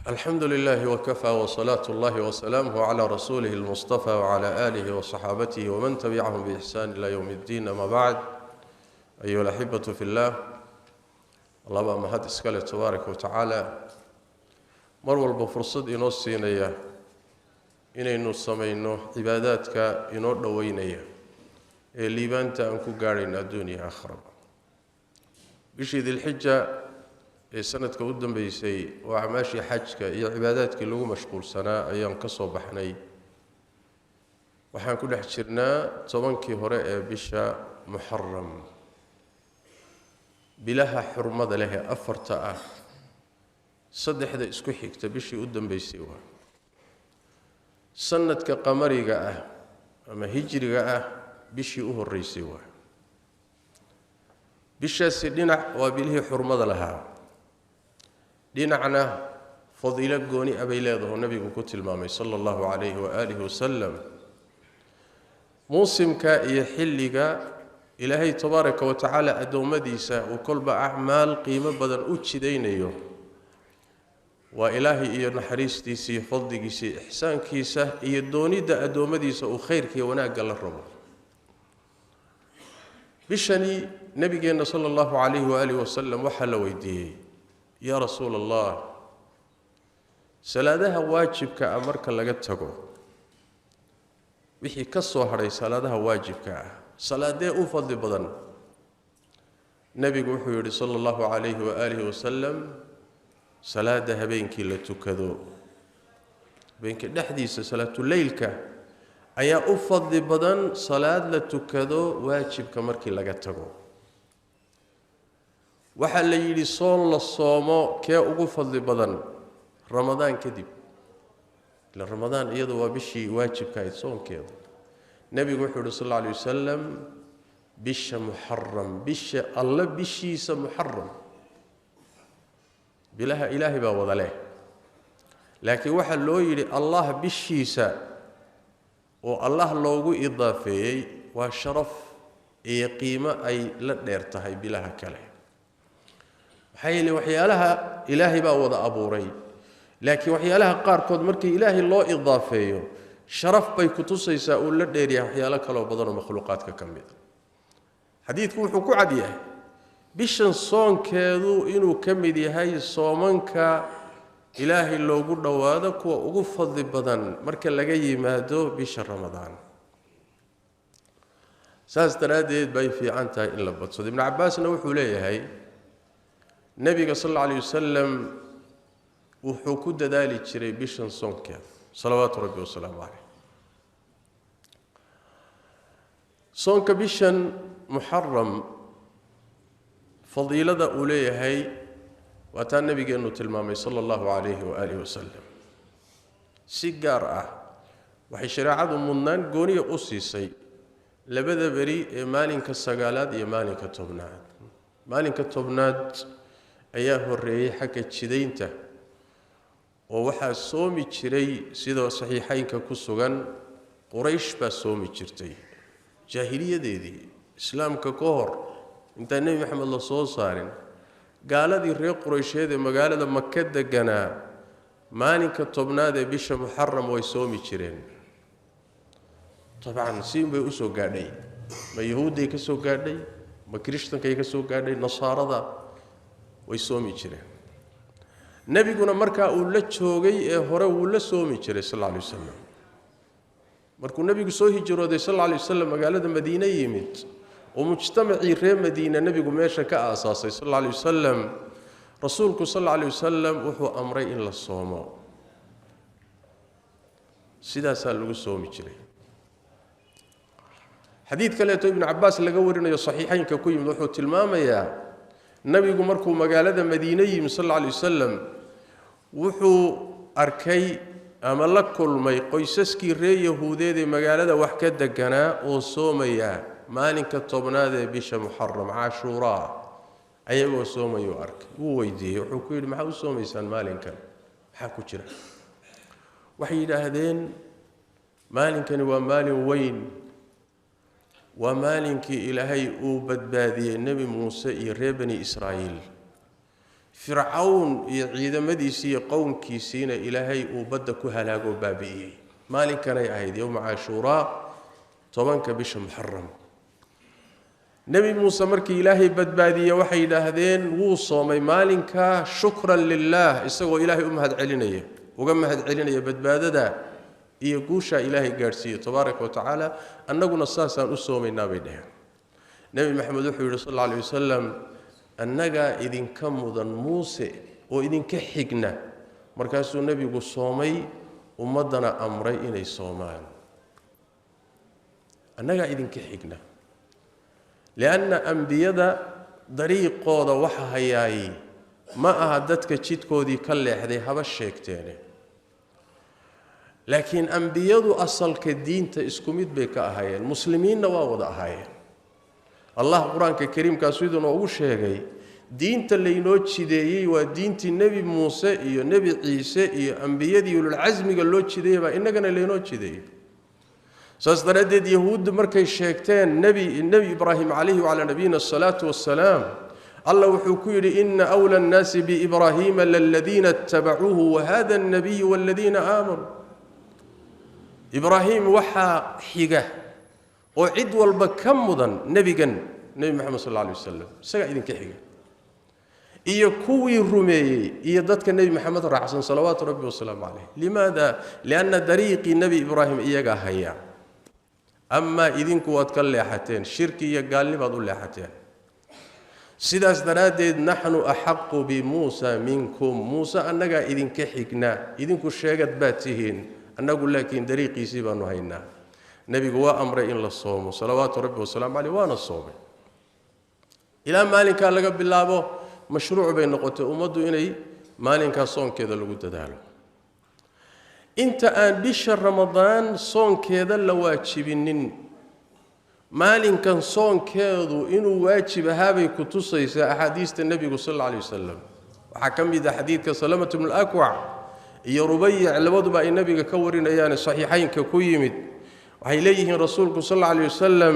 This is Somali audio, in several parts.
الحمد لله وكفى وصلاة الله وسلامه على رسوله المصطفى وعلى آله وصحابته ومن تبعهم بإحسان إلى يوم الدين. أما بعد، أيها الأحبة في الله، الله مهد إسكاله تبارك وتعالى مرول بفرصد إنو السينية إنو السمينو عباداتك إنو دوينية اللي بانت أنكو قارين الدنيا آخر بشي ذي الحجة سنة كودن بيسي وعماشي حجك يا عباداتك اللي هو مشغول سنة أيام كصوب حني وحن كل حجرنا طبنكي هراء بشا محرم بلها حرمة لها أفرتاء صدح ذا اسكو حكت بشي قدن بيسيوها سنة كقمري جاء أما هجري جاء بشي أهر ريسيوها بشا سيدنا وبله حرمة لها دينعنا فضيلة قوني أبي لاده النبي كتل مامي صلى الله عليه وآله وسلم موسم يحلق إلهي تبارك وتعالى أدوم ديسا وكل بأعمال قيمة بدن أتش دينيو وإلهي إيا نحريس ديسي فضل ديسي إحسان كيسا إيا الدوني دا أدوم ديسا وخير كي وناق الرب بشني نبينا صلى الله عليه وآله وسلم وحل ويديه يا رسول الله سلادها واجبك أمرك لقتكو وحي كسو هري سلادها واجبك سلاده أفضل بدن نبي وحي صلى الله عليه وآله وسلم سلادها بينك لتكذو بينك الحديث صلاة الليلك أي أفضل بدن صلاة لتكذو واجبك أمرك لقتكو waxaa la yiri soon la soomo kee ugu fadli badan ramadaan kadib ila ramadaan iyadu waa bishii waajibka ay soonkeedu nabigu wuxuu yiri sallallahu alayhi wasallam bisha muharram bisha alla bishiisa muharram bilaha ilaahi baa wada leh laakiin waxa loo yiri allah bishiisa oo allah loogu idaafeeyay waa sharaf iyo qiimo ay la dheer tahay bilaha kale حيل وحيالها إلهي بقى وضع أبوري لكن وحيالها قاركود مركي إلهي الله إضافيه شرف بيكتوسي سأقول لديري وحيالك لو بدر مخلوقاتك كمية حديث كوحكو عديه بيشن صون كذو إنو كميدي هاي صومنك إلهي الله قرد وادك وأغفض بدن مركي لقي مادو بيشن رمضان ساس تراديد باي في عنتها إلا بتصد ابن عباس نوحو ليه هاي النبي صلى الله عليه وسلم وحكود ذلك شري بيشن صونك صلوات ربي وسلامه عليه صونك بيشن محرم فضيلة أوليه هي وأتى النبي قال تلمامي صلى الله عليه وآله وسلم سيجارة وحي شريعة منان قوني أسيسي لبدا بري مالين كالسقالات يمالين كالتبنات مالين كالتبنات ayaa horeeyay xagga jideynta oo waxa soomi jiray sida saxiixaynka ku sugan quraysh ba soomi jirtay jaahiliyadeedii islaamka ka hor inta nabi maxamed la soo saarin gaaladii reer quraysheed ee magaalada makka deganaa maalinka tobnaad ee bisha muharram way soomi jireen طبعا siin bay u soo gaadhay ma yahuuday ka soo gaadhay ma krishtankay ka soo gaadhay nasaarada way soomi jireen nabiguna marka uu la joogay ee hore uu la soomi jiray sallallahu alayhi wasallam markuu nabigu soo hijrooday sallallahu alayhi wasallam magaalada Madiina yimid oo mujtamacii reer Madiina nabigu meesha ka aasaasay sallallahu alayhi wasallam rasuulku sallallahu alayhi wasallam wuxuu amray in la soomo sidaas lagu soomi jiray xadiid kale oo ibn Abbas laga warinayo saxiixaynka ku yimid wuxuu tilmaamayaa nabigu markuu magaalada Madiina yimid sallallahu alayhi wasallam wuxuu arkay ama la kulmay qoysaskii reer yahuudeed ee magaalada wax ka deganaa oo soomaya maalinka tobnaad ee bisha muharram ashura ayagoo soomayo arkay uu weydiiyay wuxuu ku yiri maxaa u soomaysaan maalinkan maxaa ku jira waxay yiraahdeen maalinkani waa maalin weyn ومالك إلهي أوبد بادي النبي موسى يربني إسرائيل fircawn iyo ciidamadiisii iyo qowmkiisiina ilaahay uu badda ku halaago baabi'iyay maalinkanay ahayd yawm ashura 10 bisha muharram nabi muuse markii ilaahay badbaadiyay waxay yiraahdeen wuu soomay maalinka shukran lillah isagoo ilaahay u mahad celinaya uga mahad celinaya badbaadada iyo guusha ilaahay gaarsiiyo tabaaraka wa taala annaguna saasaan u soomaynaa bay dhaheen nabi maxamed wuxuu yiri sallallahu alayhi wasallam annaga idinka mudan muuse oo idinka xigna markaasuu nabigu soomay ummadana amray inay soomaan annaga idinka xigna لأن أنبياء طريق قوضة وحهياي ما أهدتك جدكودي كله هذي هذا الشيء تاني لكن أنبياء أصل كدين تسكميت بك أهاي المسلمين نواوض أهاي الله قرآن الكريم كاسويدنا وشيء دين اللي نوتشي دي ودين النبي موسى النبي عيسى أنبياء دي والعزم قال نوتشي دي إنك أنا اللي نوتشي دي سأستردد يهود مركي الشيكتين النبي إبراهيم عليه وعلى نبينا الصلاة والسلام الله وحكير إن أولى الناس بإبراهيم للذين اتبعوه وهذا النبي والذين آمنوا إبراهيم وحى حيقه وعد والبكمضا نبي محمد صلى الله عليه وسلم سقعدين كحيقه إيه كوي الرمي إيه ضدك النبي محمد رحسن صلوات ربي والسلام عليه لماذا؟ لأن طريق النبي إبراهيم إيجا هيا أما إذن كوات كالليحتين شركي قال لي بعض الليحتين سيداس درادد نحن أحق بموسى منكم موسى أنك إذن كحكنا إذن كشيغت باتهين أنا أقول لك إن دريقي سيبا نهينا نبي قوى أمر إن للصوم صلوات ربي والسلام عليه وانا الصوم إلى مالك قال لك بالله مشروع بين نقطة أمده إني مالك صوم كذا اللي قلت داله انت ان بشهر رمضان صون كذا لو واجبين مالين كان صون كذا انه واجب هذا كتصيص احاديث النبي صلى الله عليه وسلم وحكم بذا حديث كسلامه من الاكوع يا ربيع لبد با النبي كورين ايان صحيحين ككيمد waxay leeyihiin rasuulku sallallahu alayhi wasallam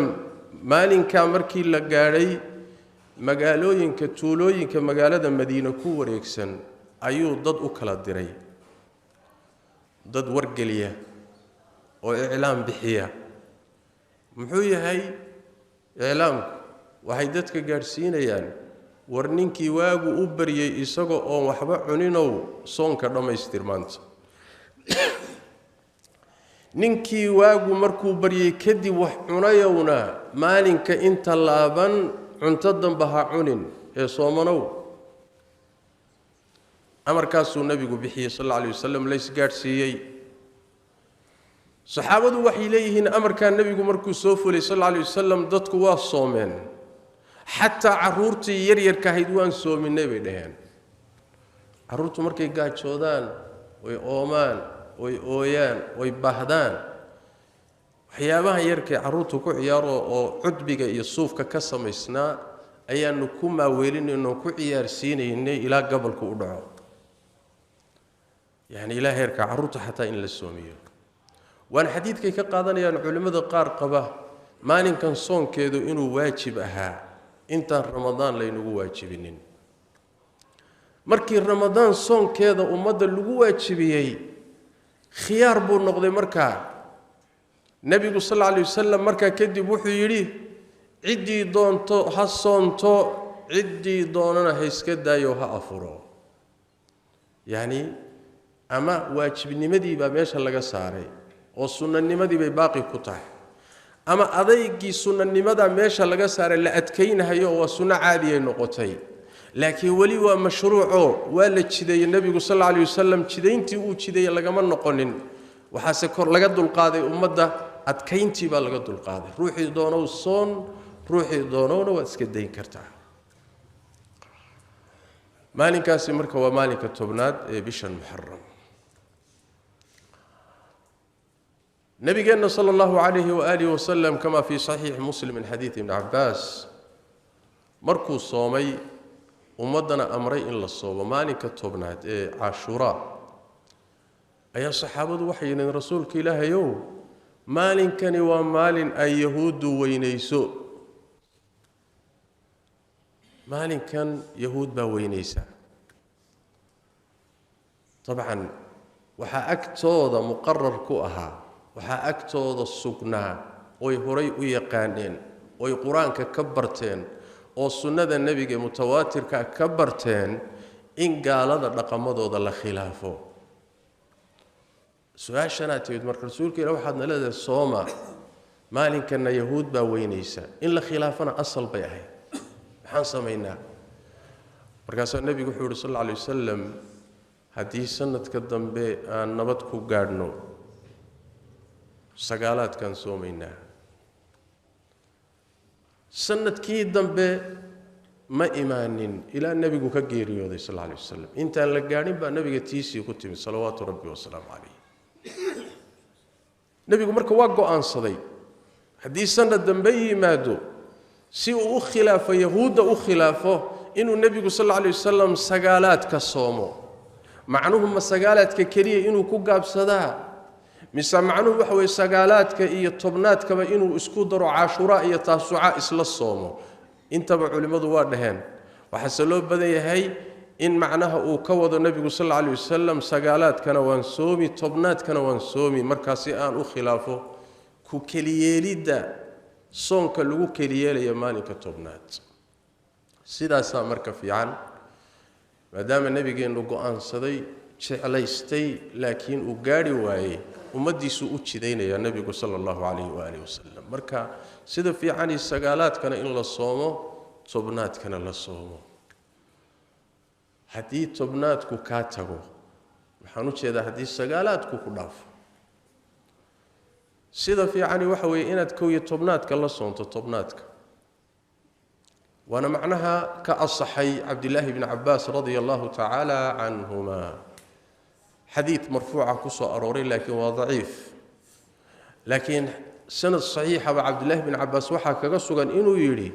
maalinka markii la gaaray magaalooyinka tuulooyinka magaalada Madiina ku wareegsan ayuu dad u kala diray dad wargaliya oo iclaam bixiya muxuu yahay iclaam waxay dadka gaarsiinayaan war ninkii waagu u bariyay isagoo oo waxba cuninow soonka dhameystir maanta ninkii waagu markuu bariyay kadib wax cunayowna maalinka inta laaban cunto dambaha cunin ee soomanow amarkaasuu nabigu bixiyay sallallahu alayhi wasallam leys gaarsiiyay saxaabadu waxay leeyihiin amarka nabigu markuu soo fulay sallallahu alayhi wasallam dadku waa soomeen hatta caruurtii yaryarka ahayd waan soominay bay dhaheen caruurtu markay gaajoodaan way oomaan way ooyaan way baahdaan waxyaabaha yarkay caruurtu ku ciyaaro oo cudbiga iyo suufka ka samaysnaa ayaanu ku maaweelinayno ku ciyaarsiinaynay ilaa gabalku u dhaco يعني إلى هيرك عروت حتى إن للسومية وأنا حديث كي كقاضني يعني علماء قار قبه ما إن كان صون كذا إنه واجب أها أنت رمضان لينو واجبين مركي رمضان صون كذا ومد اللي واجبيه خيار بو النقد مركا النبي صلى الله عليه وسلم مركا كدي بوحي يري عدي دون تو حصون تو عدي دوننا هيسكدا يوها أفرو يعني أما واجبنimadi baa meesha laga saaray oo sunnanimadii bay baaqi ku tahay ama adeegii sunnanimada meesha laga saaray la adkeynayo oo sunna caadi ay noqotay laakiin wali waa mashruuco waa la jideeyay nabigu sallallahu alayhi wasallam jideyntii uu jideeyay lagama noqonin waxa se kor laga dulqaaday ummadda adkeyntii baa laga dulqaaday ruuxii doono soon ruuxii doonona waa iska deyn kartaa maalinkaasi marka waa maalinka tobnaad ee bishan muharram نبينا صلى الله عليه وآله وسلم كما في صحيح مسلم من حديث ابن عباس مركو صومي ومدنا أمرين إلا الصوم مالك التوبنات عاشوراء أي صحابة وحي إن رسولك إله يوم مال كان ومال أي يهود وينيسو مال كان يهود بوينيسا طبعا waxaa agtooda muqarrar ku ahaa waxaa agtooda sugnaa oo horay u yaqaaneen oo quraanka ka barteen oo sunnada nabiga mutawaatirka ka barteen in gaalada dhaqamadooda la khilaafo su'aashana tayd marka rasuulka ilaahay waxaad naleedahay sooma maalinkan yahuud baa weynaysa in la khilaafana asal bay ahayd maxaan sameeynaa markaas nabigu wuxuu yiri sallallahu alayhi wasallam haddii sanadka dambe aan nabad ku gaadhno sagaalaadkan soomaynaa sanadkii dambe ma imaanin ilaa nabigu ka geeriyooday sallallahu alayhi wasallam intaan la gaadhin baa nabiga tiisii ku timi salawaatu rabbi wa salaamu alayhi nabigu marka waa go'aansaday haddii sanad dambe yimaado si uu u khilaafo yahuuda u khilaafo inuu nabigu sallallahu alayhi wasallam sagaalaadka soomo macnuhu ma sagaalaadka kaliya inuu ku gaabsadaa mise macnuhu waxa way sagaalaadka iyo tobnaadkaba inuu isku daro caashura iyo taasuca isla soomo intaba culimadu waa dhaheen waxa loo badan yahay in macnaha uu ka wado nabigu sallallahu alayhi wasallam sagaalaadkana waan soomi tobnaadkana waan soomi markaasi aan u khilaafo ku kaliyeelida soonka lagu kaliyeelayo maalinka tobnaad sidaas marka fiican maadaama nabigeenu go'aansaday jeclaystay laakiin uu gaari waayay ummadiisu u jideynaya nabigu sallallahu alayhi wa alihi wasallam marka sida fiican sagaalaadkana in la soomo tobnaadkana la soomo haddii tobnaadku ka tago waxaan u jeedaa haddii sagaalaadku ku dhaafo sida fiican waxa weeye inaad koow iyo tobnaadka la soonto tobnaadka وانا معناها كأصحي عبد الله بن عباس رضي الله تعالى عنهما حديث مرفوع كسو أروري لكن هو ضعيف لكن سند صحيحة عبد الله بن عباس وحا كغسوغا إنو يري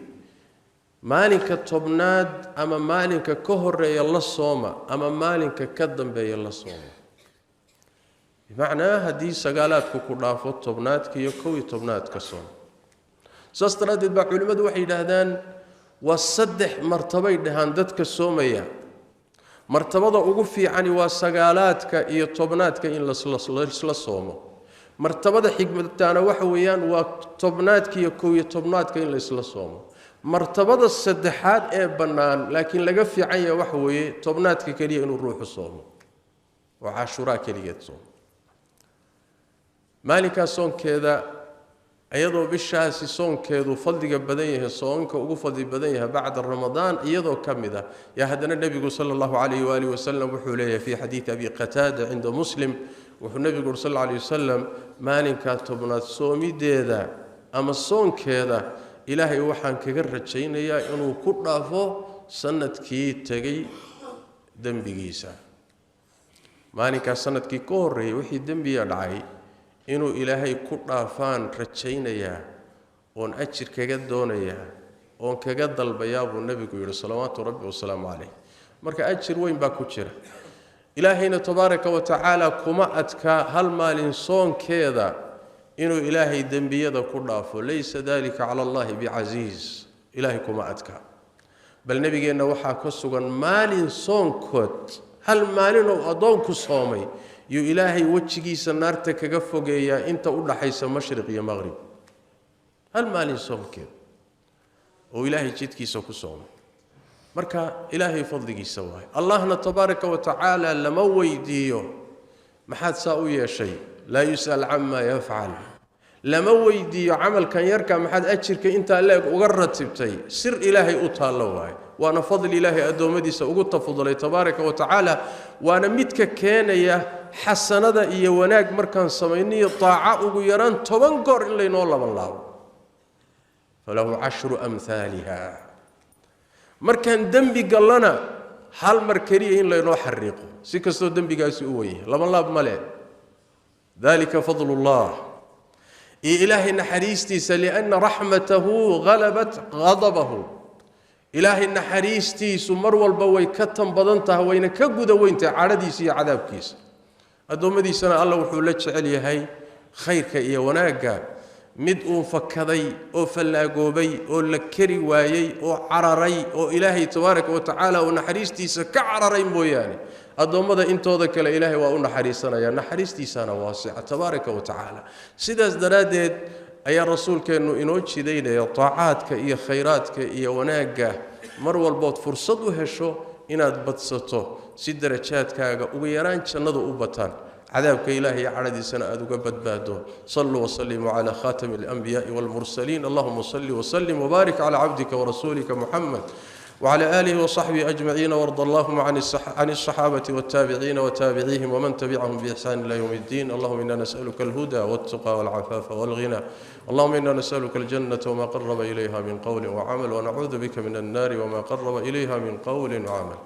مالك التبناد أما مالك كهر يلا الصومة أما مالك كدن بي يلا الصومة بمعنى هدي سقالات كوكولافو التبناد كي يكوي تبناد كصوم ساستردد بعلماء وحي لهدان والصدح مرتبة دهان دتك السومية مرتبة أقفي عني وسقالاتك إيه طبناتك إن لصومه مرتبة حكمة تانا وحويان وطبناتك يكوي طبناتك إن لصومه مرتبة الصدحات إيه بنان لكن لقفي عني وحوي طبناتك كليه إنه الروح الصومه وعاشوراء كليه تصوم مالك صوم كذا iyadoo bishaasi soonkeedu fadliga badan yahay soonka ugu fadli badan yahay bacda ramadaan iyadoo kamida ya hadana nabigu sallallahu alayhi wa alihi wasallam wuxuu leeyahay fi hadith abi qatada inda muslim wuxuu nabigu sallallahu alayhi wasallam maalinka tobnaad soomideeda ama soonkeeda ilaahay waxaan kaga rajaynayaa inuu ku dhaafo sanadkii tagay dambigiisa maalinka sanadkii ka horeeyay wixii dambiga dhacay inuu ilaahay ku dhaafaan rajaynaya oon ajir kaga doonaya oon kaga dalbaya buu nabigu yiri salawaatu rabbi wa salaamu alayhi marka ajir weyn baa ku jira ilaahayna tabaaraka wa taala kuma adka hal maalin soonkeeda inuu ilaahay dambiyada ku dhaafo laysa dalika ala allah biaziz ilaahay kuma adka bal nabigeena waxa ka sugan maalin soonkood hal maalin oo adoonku soomay يو إلهي وجهي سنارتك كفوجيا أنت أقول حيث مشرق يا مغرب هل مالي صوم كذا وإلهي جدك سوك صوم مركا إلهي فضلك سواي الله تبارك وتعالى لما ويديو ما حد ساوي شيء لا يسأل عما يفعل لما ويديو عمل كان يركع ما حد أشرك أنت لاك وقرت سبتي سر إلهي أطال وأنا فضل إلهي أدومدي سأقول فضل تبارك وتعالى وأنا متك كان يا حسنة إيه وناك مركان سميني طاعة ويران تبنقر إلا ينول الله فله 10 أمثالها مركان دنبي قال لنا حال مركريه إلا ينول حريقه سيكستو دنبي قاسي أويه لما الله بملئ ذلك فضل الله إيه إلهي نحريستي لأن رحمته غلبت غضبه إلهي نحريستي سمر والبوي كتم بدنتها وين كجود وين تعرديسي عذاب كيس أدومدي سنة الله وحولتش عليه هاي خيرك إيه وناقا مد فكذي أو فلاقوبي أو لكري وايي أو عرري أو إلهي تبارك وتعالى ونحريستي سكعرري بوياني addoommada intooda kale ilaahay waa u naxariisanaya naxariistiisana waasica tabaaraka wa tacaala sidaas daraaddeed ayaa rasuulkeennu inoo jidaynaya taacaadka iyo khayraadka iyo wanaagga mar walbood fursad u hesho inaad badsato si darajaadkaaga ugu yaraan jannadu u bataan عذابك إلهي عدد سنة أدوك بدبادو صلوا وسلموا على خاتم الأنبياء والمرسلين اللهم صل وسلم وبارك على عبدك ورسولك محمد وعلى آله وصحبه أجمعين وارض اللهم عن الصحابة والتابعين وتابعيهم ومن تبعهم بإحسان إلى يوم الدين اللهم إنا نسألك الهدى والتقى والعفاف والغنى اللهم إنا نسألك الجنة وما قرب إليها من قول وعمل ونعوذ بك من النار وما قرب إليها من قول وعمل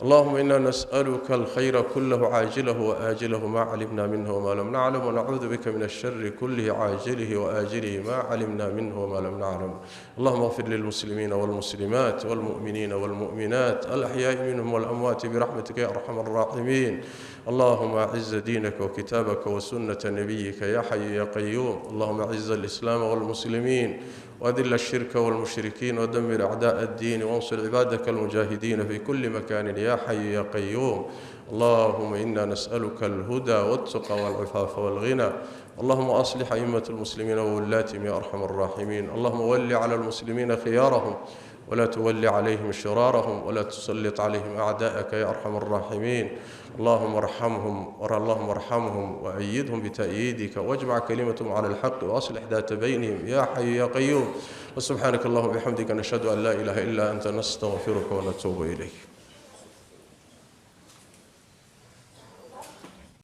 اللهم إنا نسألك الخير كله عاجله وآجله ما علمنا منه وما لم نعلم ونعوذ بك من الشر كله عاجله وآجله ما علمنا منه وما لم نعلم اللهم اغفر للمسلمين والمسلمات والمؤمنين والمؤمنات الأحياء منهم والأموات برحمتك يا أرحم الراحمين اللهم أعز دينك وكتابك وسنة نبيك يا حي يا قيوم اللهم أعز الإسلام والمسلمين وأذل الشرك والمشركين ودمر أعداء الدين وانصر عبادك المجاهدين في كل مكان يا حي يا قيوم اللهم إنا نسألك الهدى والتقى والعفاف والغنى اللهم أصلح أئمة المسلمين وولاتهم يا أرحم الراحمين اللهم ول على المسلمين خيارهم ولا تول عليهم شرارهم ولا تسلط عليهم أعداءك يا أرحم الراحمين اللهم ارحمهم وأيدهم بتأييدك واجمع كلمتهم على الحق وأصلح ذات بينهم يا حي يا قيوم وسبحانك اللهم وبحمدك نشهد أن لا إله إلا أنت نستغفرك ونتوب إليك